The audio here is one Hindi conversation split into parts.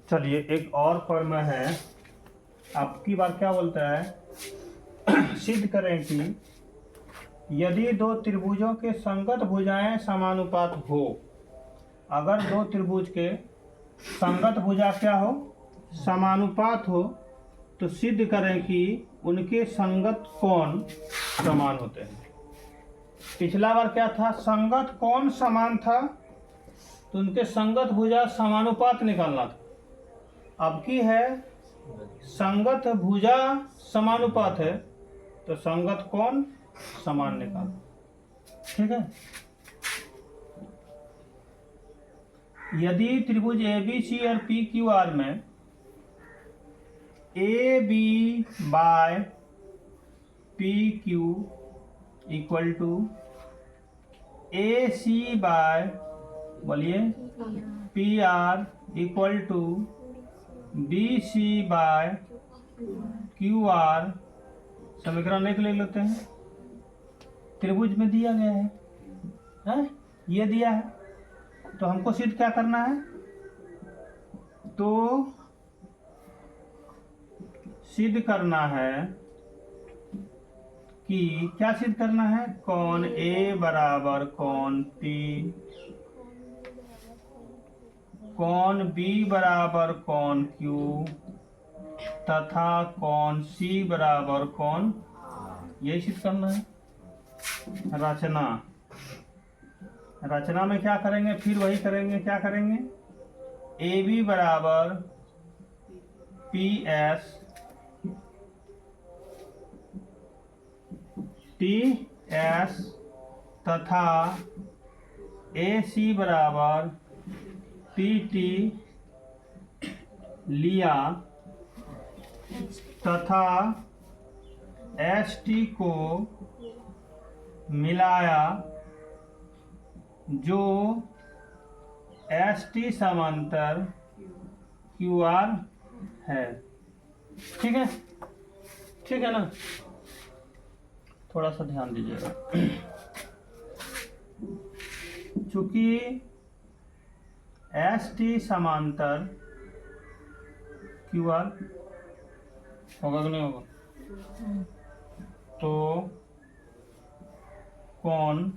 चलिए एक और फॉर्मूला है, आपकी बार क्या बोलता है सिद्ध करें कि यदि दो त्रिभुजों के संगत भुजाएं समानुपात हो। अगर दो त्रिभुज के संगत भुजा क्या हो, समानुपात हो, तो सिद्ध करें कि उनके संगत कोण समान होते हैं। पिछला बार क्या था, संगत कोण समान था तो उनके संगत भुजा समानुपात निकालना था। अब की है संगत भुजा समानुपात है तो संगत कोण समान निकालना। ठीक है। यदि त्रिभुज ABC और PQR में AB by PQ equal to AC by बोलिए PR equal to BC by QR, समीकरण एक ले लेते हैं। त्रिभुज में दिया गया है, ये दिया है, तो हमको सिद्ध क्या करना है, तो सिद्ध करना है कि क्या सिद्ध करना है, कोण A बराबर कोण P, कोण B बराबर कोण Q तथा कोण C बराबर कोण, यही सिद्ध करना है। रचना में क्या करेंगे, फिर वही करेंगे, क्या करेंगे, AB बराबर PS TS तथा AC बराबर PT लिया तथा ST को मिलाया जो ST समांतर QR है। ठीक है, ठीक है ना, थोड़ा सा ध्यान दीजिएगा। चूंकि ST समांतर QR होगा कि नहीं होगा, तो कोण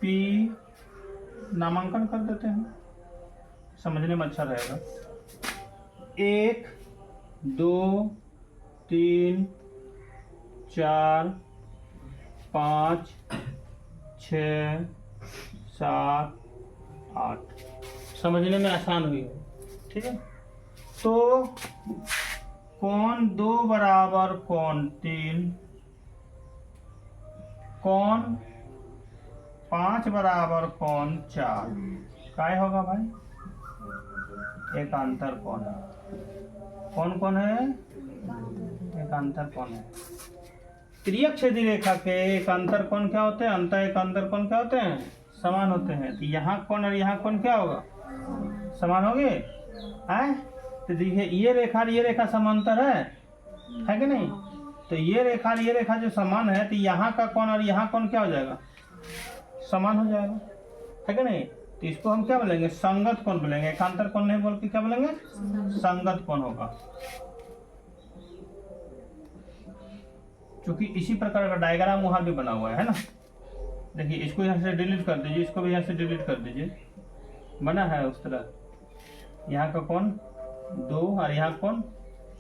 P नामांकन कर देते हैं, समझने में अच्छा रहेगा। 1 2 3 4 5 6 7 8, समझने में आसान हुई हो। ठीक है, तो कोण 2 बराबर कोण 3, कोण 5 बराबर कोण 4, काय होगा भाई, एकांतर कोण है। कौन कौन है, एकांतर कोण है। तिर्यक छेदी रेखा के एकांतर कोण क्या होते हैं, अंत एकांतर कोण क्या होते हैं, समान होते हैं। तो यहाँ कोण और यहाँ कोण क्या होगा, समान होंगे। तो देखिए ये रेखा समांतर है कि नहीं, तो ये रेखा जो समान है, तो यहाँ का कोण और यहाँ कोण क्या हो जाएगा, समान हो जाएगा, है कि नहीं। तो इसको हम क्या बोलेंगे, संगत कोण बोलेंगे, एकांतर कोण नहीं बोल के क्या बोलेंगे, संगत कोण होगा। क्योंकि इसी प्रकार का डायग्राम वहां भी बना हुआ है ना। देखिए इसको यहाँ से डिलीट कर दीजिए, इसको भी यहाँ से डिलीट कर दीजिए, बना है उस तरह। यहाँ का कोण 2 और यहाँ कोण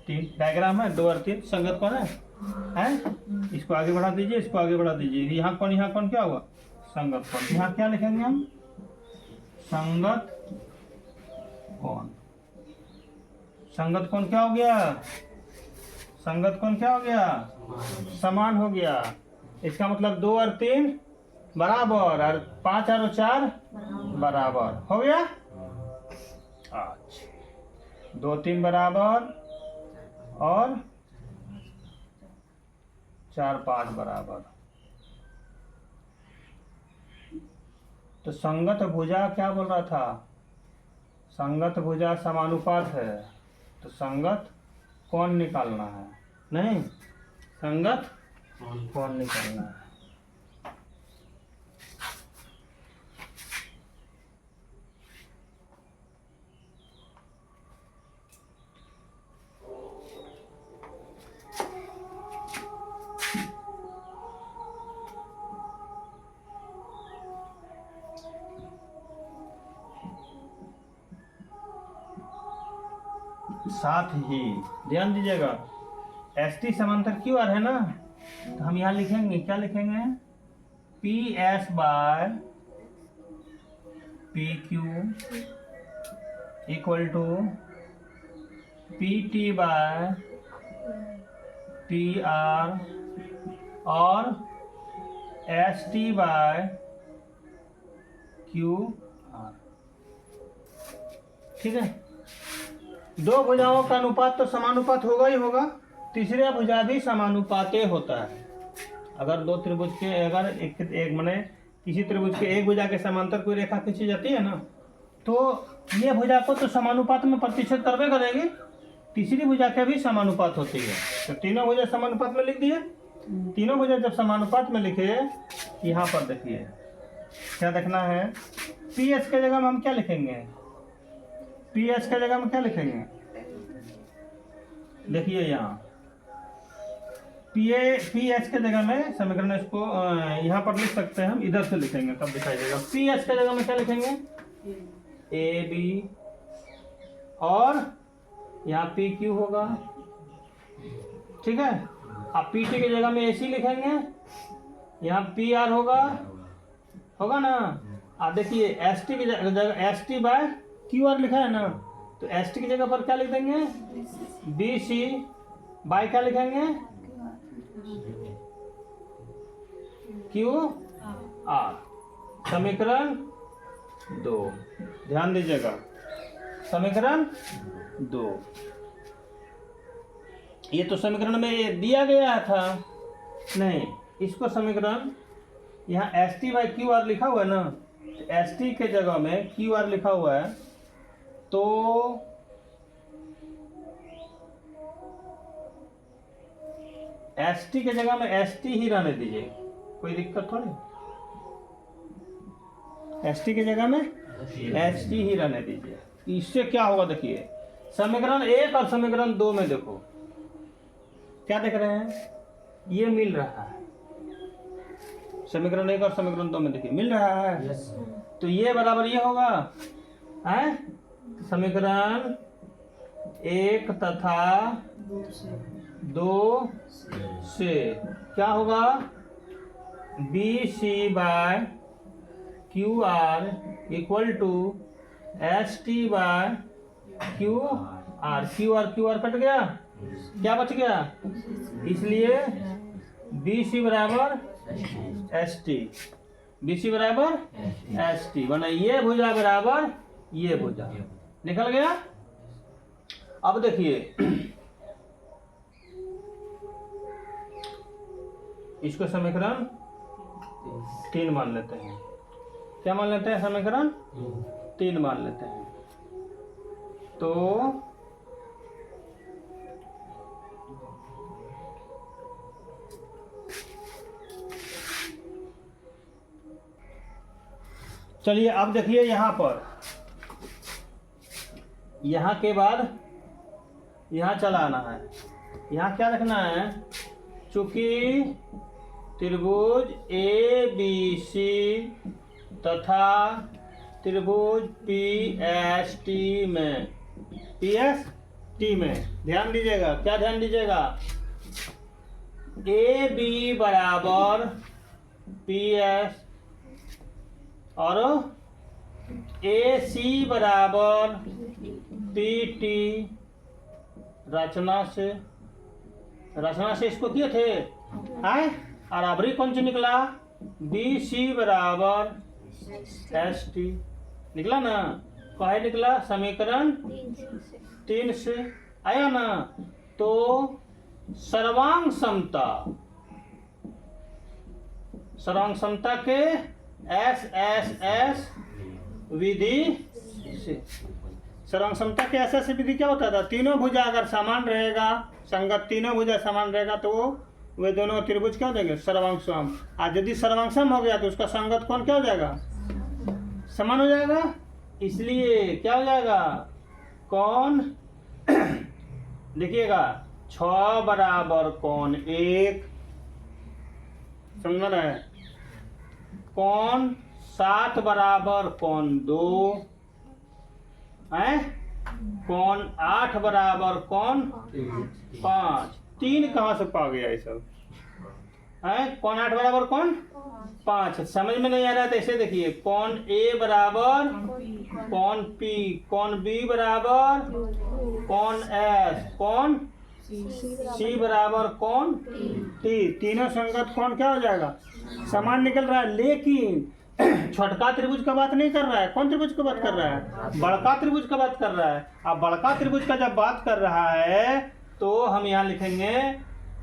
3, डायग्राम है 2 और 3 संगत कोण है। इसको आगे बढ़ा दीजिए, इसको आगे बढ़ा दीजिए, यहाँ कोण क्या हुआ, संगत कोण। यहाँ क्या लिखेंगे हम, संगत कोण। संगत कोण क्या हो गया, संगत कोण क्या हो गया, समान हो गया। इसका मतलब 2 और 3 बराबर और 5 और 4 बराबर हो गया। अच्छा 2 3 बराबर और 4 5 बराबर। तो संगत भुजा क्या बोल रहा था, संगत भुजा समानुपात है, तो संगत कोण निकालना है, नहीं संगत कोण निकालना है। साथ ही ध्यान दीजिएगा एस टी समांतर क्यू आर है ना, तो हम यहाँ लिखेंगे, क्या लिखेंगे, P S by P Q equal to P T by P R और S T by Q R. ठीक है, दो भुजाओं का अनुपात तो समानुपात होगा ही होगा, तीसरा भुजा भी समानुपाते होता है। अगर दो त्रिभुज के, अगर एक माने किसी त्रिभुज के एक भुजा के समांतर कोई रेखा खींची जाती है ना, तो ये भुजा को तो समानुपात में प्रतिशत करवे करेगी, तीसरी भुजा के भी समानुपात होती है। तो तीनों भुजा समानुपात में लिख दिए। तीनों भुजा जब समानुपात में लिखे, यहाँ पर देखिए क्या देखना है, पी एच के जगह में हम क्या लिखेंगे, पी एच के जगह में क्या लिखेंगे, देखिए यहाँ पी एच के जगह में समीकरण, इसको यहाँ पर लिख सकते हैं हम, इधर से लिखेंगे तब दिखाई देगा। पी एच के जगह में क्या लिखेंगे, ए बी, और यहाँ पी क्यू होगा। ठीक है, अब पी टी की जगह में ए सी लिखेंगे, यहाँ पी आर होगा ना। अब देखिए एस टी की जगह S T by Q R लिखा है ना, तो एस टी की जगह पर क्या लिख देंगे, बी सी बाय क्या लिखेंगे, क्यू आर। समीकरण 2, ध्यान दीजिएगा, समीकरण 2, ये तो समीकरण में दिया गया था नहीं, इसको समीकरण यहाँ S T by Q R लिखा हुआ है ना, तो एस टी के जगह में क्यू आर लिखा हुआ है, तो एस टी के जगह में एस टी ही रहने दीजिए, कोई दिक्कत थोड़ी। एस टी की जगह में एस टी ही रहने दीजिए। इससे क्या होगा, देखिए समीकरण 1 और समीकरण 2 में देखो क्या देख रहे हैं, ये मिल रहा है। समीकरण 1 और समीकरण 2 में देखिए मिल रहा है। तो ये बराबर ये होगा, है समीकरण 1 तथा 2 से क्या होगा, B C by Q R equal to S T by Q R. Q R cut गया, क्या बच गया, इसलिए बी सी बराबर एस टी, बी सी बराबर एस टी, बना ये भुजा बराबर ये भुजा, निकल गया। अब देखिए इसको समीकरण 3 मान लेते हैं। क्या मान लेते हैं, समीकरण 3 मान लेते हैं। तो चलिए अब देखिए यहाँ पर, यहाँ के बाद यहाँ चला आना है। यहाँ क्या रखना है, चूंकि त्रिभुज ए बी सी तथा त्रिभुज पी एस टी में, पी एस टी में ध्यान दीजिएगा, क्या ध्यान दीजिएगा, ए बी बराबर पी एस और ए सी बराबर पी टी, रचना से इसको किए थे, आए और अबरी कौन सी निकला, बी सी बराबर एस टी निकला ना। कहे निकला, समीकरण 3 से आया ना। तो सर्वांग समता के एस विधि से, सर्वांग समता के एस विधि क्या होता था, तीनों भुजा अगर समान रहेगा, संगत तीनों भुजा समान रहेगा, तो वे दोनों त्रिभुज क्या हो जाएंगे, सर्वांगसम। आज यदि सर्वांगसम हो गया तो उसका संगत कौन क्या हो जाएगा, समान हो जाएगा। इसलिए क्या हो जाएगा, कौन देखिएगा 6 बराबर कौन 1, समझ रहे हैं, कौन 7 बराबर कौन 2 है, कौन 8 बराबर कौन 5। 3 कहाँ से पा गया ये सब है? कौन 8 बराबर कौन 5। समझ में नहीं आ रहा है तो ऐसे देखिए, कौन ए बराबर कौन पी, कौन बी बराबर कौन एस, कौन सी बराबर कौन टी। तीनों संगत कौन क्या हो जाएगा, समान निकल रहा है। लेकिन छोटका त्रिभुज का बात नहीं कर रहा है। कौन त्रिभुज का बात कर रहा है, बड़का त्रिभुज का बात कर रहा है। अब बड़का त्रिभुज का जब बात कर रहा है तो हम यहाँ लिखेंगे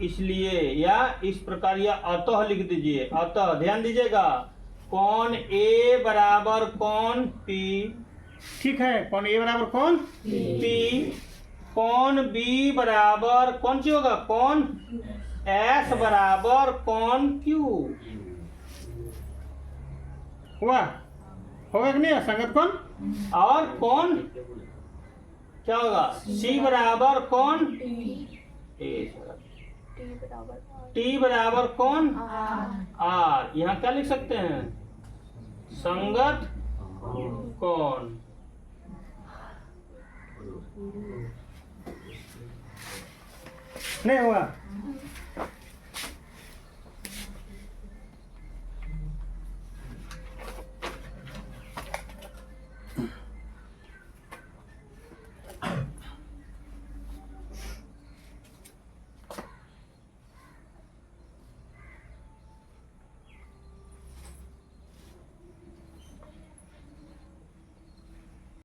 इसलिए, या इस प्रकार, या अतः लिख दीजिए। अतः ध्यान दीजिएगा, कौन ए बराबर कौन पी, ठीक है, कौन ए बराबर कौन पी, कौन बी बराबर कौन सी होगा, कौन एस बराबर कौन क्यू। हुआ, होगा कि नहीं संगत कौन। और कौन क्या होगा, सी बराबर कौन टी बराबर कौन आर। यहाँ क्या लिख सकते हैं, संगत कौन। नहीं हुआ।